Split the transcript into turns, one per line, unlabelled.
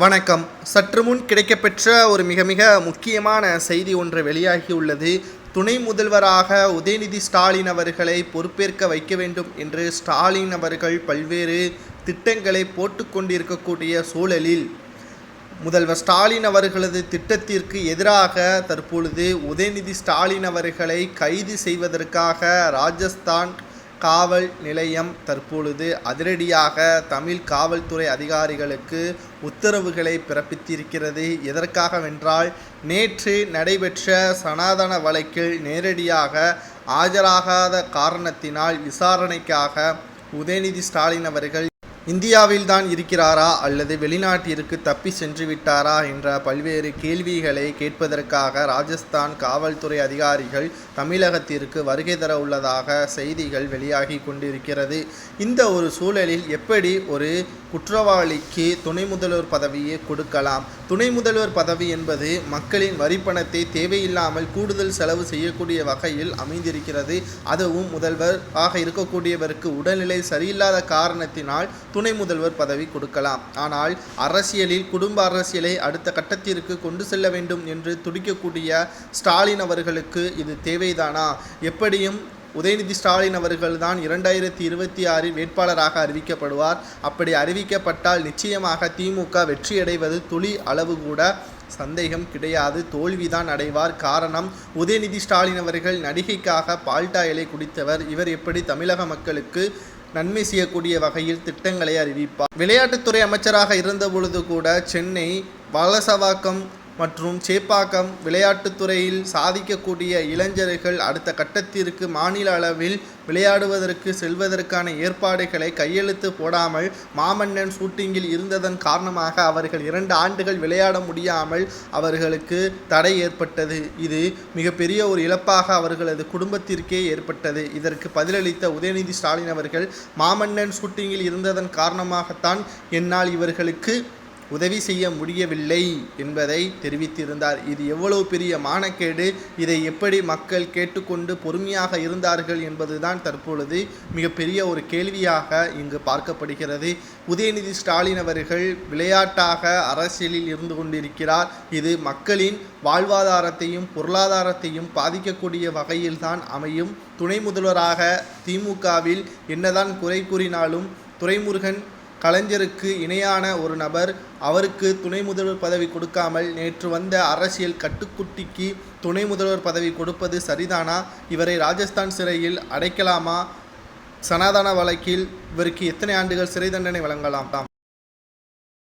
வணக்கம். சற்று முன் கிடைக்கப்பெற்ற ஒரு மிக மிக முக்கியமான செய்தி ஒன்று வெளியாகியுள்ளது. துணை முதல்வராக உதயநிதி ஸ்டாலின் அவர்களை பொறுப்பேற்க வைக்க வேண்டும் என்று ஸ்டாலின் அவர்கள் பல்வேறு திட்டங்களை போட்டுக்கொண்டிருக்கக்கூடிய சூழலில் முதல்வர் ஸ்டாலின் அவர்களது திட்டத்திற்கு எதிராக தற்பொழுது உதயநிதி ஸ்டாலின் அவர்களை கைது செய்வதற்காக ராஜஸ்தான் காவல் நிலையம் தற்பொழுது அதிரடியாக தமிழ் காவல்துறை அதிகாரிகளுக்கு உத்தரவுகளை பிறப்பித்திருக்கிறது. எதற்காகவென்றால், நேற்று நடைபெற்ற சனாதன வழக்கில் நேரடியாக ஆஜராகாத காரணத்தினால் விசாரணைக்காக உதயநிதி ஸ்டாலின் அவர்கள் இந்தியாவில்தான் இருக்கிறாரா அல்லது வெளிநாட்டிற்கு தப்பி சென்று விட்டாரா என்ற பல்வேறு கேள்விகளை கேட்பதற்காக ராஜஸ்தான் காவல்துறை அதிகாரிகள் தமிழகத்திற்கு வருகை தர உள்ளதாக செய்திகள் வெளியாகி கொண்டிருக்கிறது. இந்த ஒரு சூழலில் எப்படி ஒரு குற்றவாளிக்கு துணை முதல்வர் பதவியை கொடுக்கலாம்? துணை முதல்வர் பதவி என்பது மக்களின் வரிப்பணத்தை தேவையில்லாமல் கூடுதல் செலவு செய்யக்கூடிய வகையில் அமைந்திருக்கிறது. அதுவும் முதல்வர் ஆக இருக்கக்கூடியவருக்கு உடல்நிலை சரியில்லாத காரணத்தினால் துணை முதல்வர் பதவி கொடுக்கலாம். ஆனால் அரசியலில் குடும்ப அரசியலை அடுத்த கட்டத்திற்கு கொண்டு செல்ல வேண்டும் என்று துடிக்கக்கூடிய ஸ்டாலின் அவர்களுக்கு இது தேவைதானா? எப்படியும் உதயநிதி ஸ்டாலின் அவர்கள் தான் 2026 வேட்பாளராக அறிவிக்கப்படுவார். அப்படி அறிவிக்கப்பட்டால் நிச்சயமாக திமுக வெற்றியடைவது துளி அளவு கூட சந்தேகம் கிடையாது, தோல்விதான் அடைவார். காரணம், உதயநிதி ஸ்டாலின் அவர்கள் நடிகைக்காக பால்டாயலை குடித்தவர். இவர் எப்படி தமிழக மக்களுக்கு நன்மை செய்யக்கூடிய வகையில் திட்டங்களை அறிவிப்பார்? விளையாட்டுத்துறை அமைச்சராக இருந்தபொழுது கூட சென்னை வலசவாக்கம் மற்றும் சேப்பாக்கம் விளையாட்டுத்துறையில் சாதிக்கக்கூடிய இளைஞர்கள் அடுத்த கட்டத்திற்கு மாநில அளவில் விளையாடுவதற்கு செல்வதற்கான ஏற்பாடுகளை கையெழுத்து போடாமல் மாமன்னன் ஷூட்டிங்கில் இருந்ததன் காரணமாக அவர்கள் 2 ஆண்டுகள் விளையாட முடியாமல் அவர்களுக்கு தடை ஏற்பட்டது. இது மிகப்பெரிய ஒரு இழப்பாக அவர்களது குடும்பத்திற்கே ஏற்பட்டது. இதற்கு பதிலளித்த உதயநிதி ஸ்டாலின் அவர்கள், மாமன்னன் ஷூட்டிங்கில் இருந்ததன் காரணமாகத்தான் என்னால் இவர்களுக்கு உதவி செய்ய முடியவில்லை என்பதை தெரிவித்திருந்தார். இது எவ்வளவு பெரிய மானக்கேடு! இதை எப்படி மக்கள் கேட்டுக்கொண்டு பொறுமையாக இருந்தார்கள் என்பதுதான் தற்பொழுது மிகப்பெரிய ஒரு கேள்வியாக இங்கு பார்க்கப்படுகிறது. உதயநிதி ஸ்டாலின் அவர்கள் விளையாட்டாக அரசியலில் இருந்து கொண்டிருக்கிறார். இது மக்களின் வாழ்வாதாரத்தையும் பொருளாதாரத்தையும் பாதிக்கக்கூடிய வகையில்தான் அமையும். துணை முதல்வராக திமுகவில் என்னதான் குறை கூறினாலும் துரைமுருகன் கலைஞருக்கு இணையான ஒரு நபர், அவருக்கு துணை முதல்வர் பதவி கொடுக்காமல் நேற்று வந்த அரசியல் கட்டுக்குட்டிக்கு துணை முதல்வர் பதவி கொடுப்பது சரிதானா? இவரை ராஜஸ்தான் சிறையில் அடைக்கலாமா? சனாதன வழக்கில் இவருக்கு எத்தனை ஆண்டுகள் சிறை தண்டனை வழங்கலாம்?